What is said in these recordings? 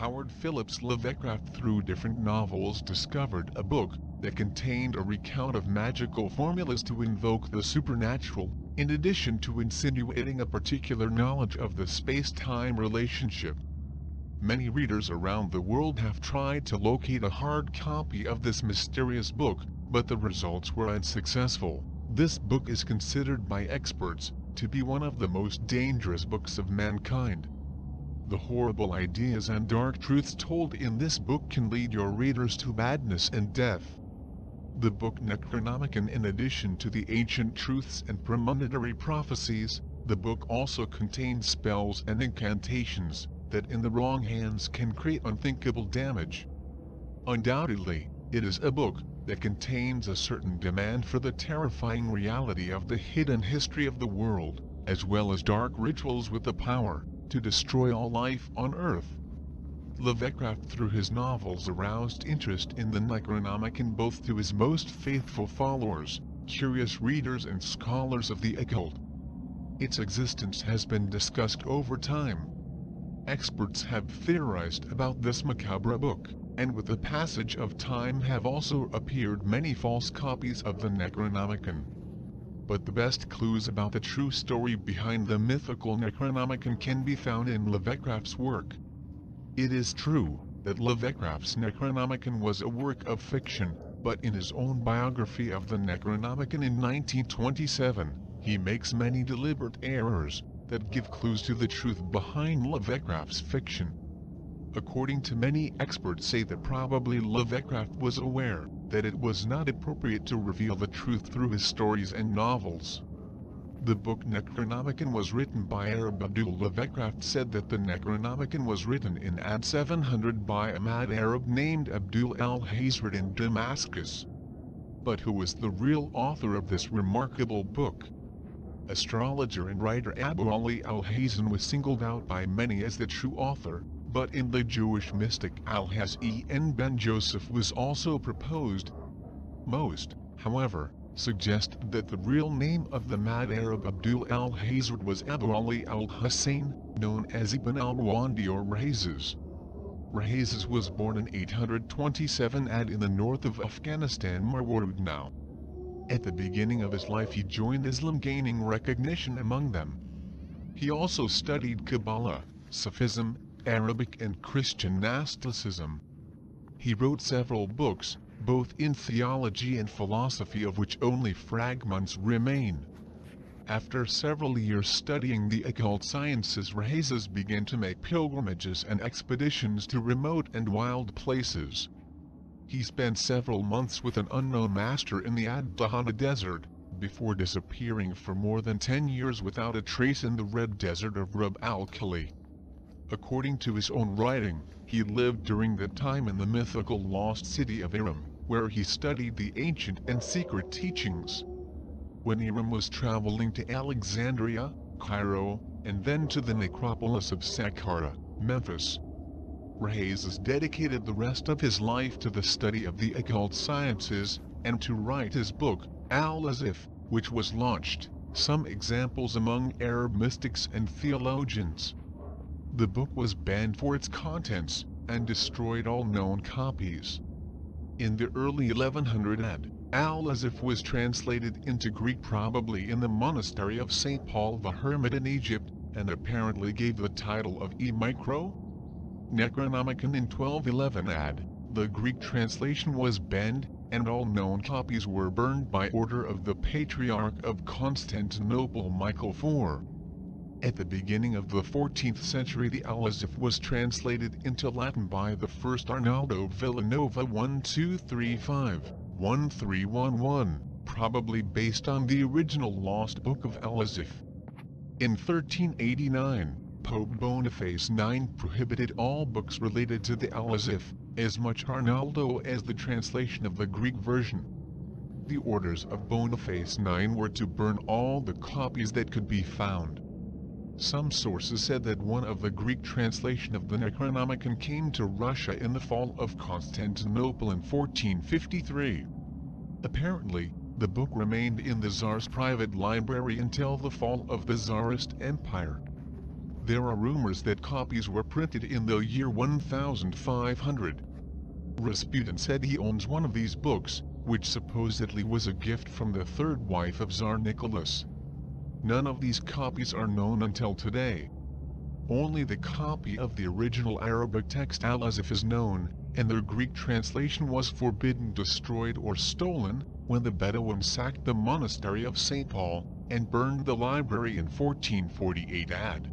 Howard Phillips Lovecraft through different novels discovered a book that contained a recount of magical formulas to invoke the supernatural, in addition to insinuating a particular knowledge of the space-time relationship. Many readers around the world have tried to locate a hard copy of this mysterious book, but the results were unsuccessful. This book is considered by experts to be one of the most dangerous books of mankind. The horrible ideas and dark truths told in this book can lead your readers to madness and death. The book Necronomicon, in addition to the ancient truths and premonitory prophecies, the book also contains spells and incantations that in the wrong hands can create unthinkable damage. Undoubtedly, it is a book that contains a certain demand for the terrifying reality of the hidden history of the world, as well as dark rituals with the power to destroy all life on Earth. Lovecraft through his novels aroused interest in the Necronomicon both to his most faithful followers, curious readers and scholars of the occult. Its existence has been discussed over time. Experts have theorized about this macabre book, and with the passage of time have also appeared many false copies of the Necronomicon. But the best clues about the true story behind the mythical Necronomicon can be found in Lovecraft's work. It is true that Lovecraft's Necronomicon was a work of fiction, but in his own biography of the Necronomicon in 1927, he makes many deliberate errors that give clues to the truth behind Lovecraft's fiction. According to many experts say that probably Lovecraft was aware that it was not appropriate to reveal the truth through his stories and novels. The book Necronomicon was written by Arab Abdul. Lovecraft said that the Necronomicon was written in AD 700 by a mad Arab named Abdul al-Hazred in Damascus. But who was the real author of this remarkable book? Astrologer and writer Abu Ali al-Hazan was singled out by many as the true author, but in the Jewish mystic Al-Hazan ben Joseph was also proposed. Most, however, suggest that the real name of the mad Arab Abdul al-Hazred was Abu Ali al-Hussein, known as Ibn al-Rawandi or Rahazes. Rahazes was born in 827 AD in the north of Afghanistan, Marward now. At the beginning of his life he joined Islam, gaining recognition among them. He also studied Kabbalah, Sufism, Arabic and Christian Gnosticism. He wrote several books, both in theology and philosophy, of which only fragments remain. After several years studying the occult sciences, Rahazes began to make pilgrimages and expeditions to remote and wild places. He spent several months with an unknown master in the Ad-Dahana desert, before disappearing for more than 10 years without a trace in the red desert of Rub al-Khali. According to his own writing, he lived during that time in the mythical lost city of Aram, where he studied the ancient and secret teachings. When Aram was traveling to Alexandria, Cairo, and then to the necropolis of Saqqara, Memphis, Rahazes dedicated the rest of his life to the study of the occult sciences, and to write his book, Al-Azif, which was launched, some examples among Arab mystics and theologians. The book was banned for its contents, and destroyed all known copies. In the early 1100 AD, Al-Azif was translated into Greek, probably in the monastery of St. Paul the Hermit in Egypt, and apparently gave the title of E-Micro. Necronomicon in 1211 AD, the Greek translation was banned, and all known copies were burned by order of the Patriarch of Constantinople Michael IV. At the beginning of the 14th century the Al-Azif was translated into Latin by the first Arnaldo Villanova 1235-1311, probably based on the original lost book of Al-Azif. In 1389, Pope Boniface IX prohibited all books related to the Al-Azif, as much Arnaldo as the translation of the Greek version. The orders of Boniface IX were to burn all the copies that could be found. Some sources said that one of the Greek translation of the Necronomicon came to Russia in the fall of Constantinople in 1453. Apparently, the book remained in the Tsar's private library until the fall of the Tsarist Empire. There are rumors that copies were printed in the year 1500. Rasputin said he owns one of these books, which supposedly was a gift from the third wife of Tsar Nicholas. None of these copies are known until today. Only the copy of the original Arabic text Al-Azif is known, and their Greek translation was forbidden, destroyed or stolen, when the Bedouins sacked the monastery of St. Paul, and burned the library in 1448 AD.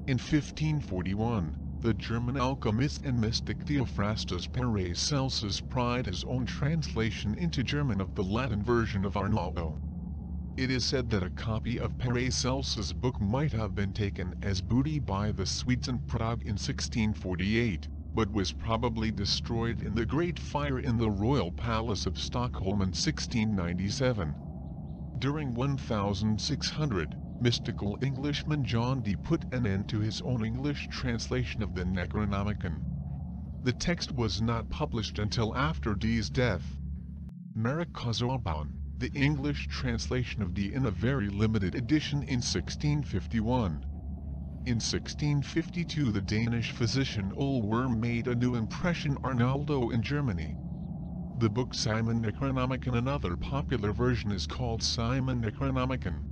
In 1541, the German alchemist and mystic Theophrastus Paracelsus pried his own translation into German of the Latin version of Arnaldo. It is said that a copy of Paracelsus' book might have been taken as booty by the Swedes in Prague in 1648, but was probably destroyed in the Great Fire in the Royal Palace of Stockholm in 1697. During 1600, mystical Englishman John Dee put an end to his own English translation of the Necronomicon. The text was not published until after Dee's death. Marek Kozorban, the English translation of Dee in a very limited edition in 1651. In 1652 the Danish physician Ulworm made a new impression Arnaldo in Germany. The book Simon Necronomicon, another popular version, is called Simon Necronomicon.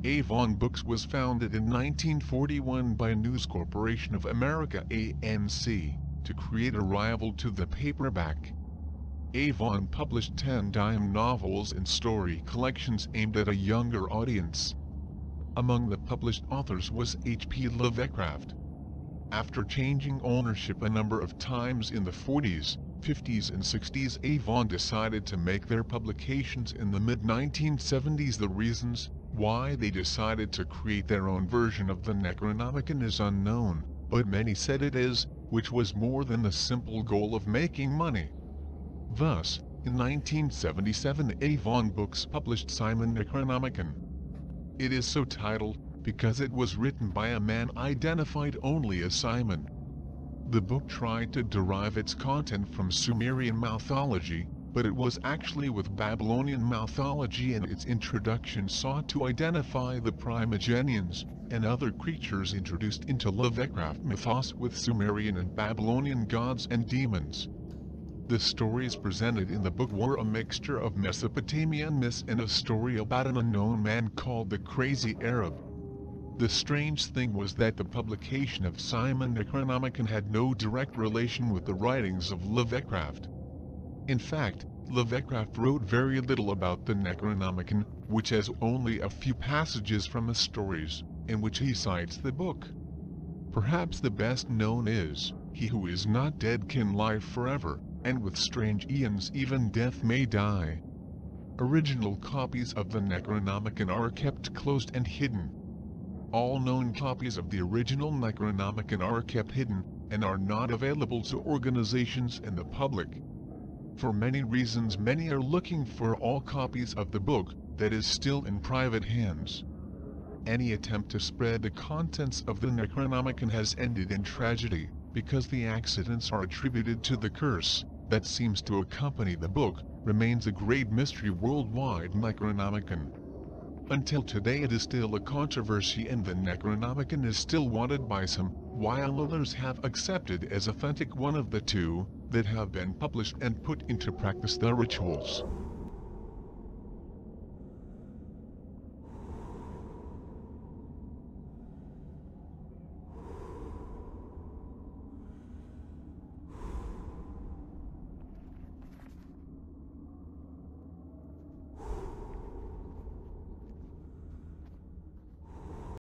Avon Books was founded in 1941 by News Corporation of America (ANC) to create a rival to the paperback. Avon published 10 dime novels and story collections aimed at a younger audience. Among the published authors was H.P. Lovecraft. After changing ownership a number of times in the 40s, 50s and 60s, Avon decided to make their publications in the mid-1970s. The reasons why they decided to create their own version of the Necronomicon is unknown, but many said it is, which was more than the simple goal of making money. Thus, in 1977 Avon Books published Simon Necronomicon. It is so titled because it was written by a man identified only as Simon. The book tried to derive its content from Sumerian mythology, but it was actually with Babylonian mythology, and its introduction sought to identify the Primigenians and other creatures introduced into Lovecraft mythos with Sumerian and Babylonian gods and demons. The stories presented in the book were a mixture of Mesopotamian myths and a story about an unknown man called the Crazy Arab. The strange thing was that the publication of Simon Necronomicon had no direct relation with the writings of Lovecraft. In fact, Lovecraft wrote very little about the Necronomicon, which has only a few passages from his stories, in which he cites the book. Perhaps the best known is, "He who is not dead can live forever, and with strange eons even death may die." Original copies of the Necronomicon are kept closed and hidden. All known copies of the original Necronomicon are kept hidden, and are not available to organizations and the public. For many reasons, many are looking for all copies of the book that is still in private hands. Any attempt to spread the contents of the Necronomicon has ended in tragedy, because the accidents are attributed to the curse that seems to accompany the book, remains a great mystery worldwide. Necronomicon. Until today it is still a controversy, and the Necronomicon is still wanted by some, while others have accepted as authentic one of the two that have been published and put into practice the rituals.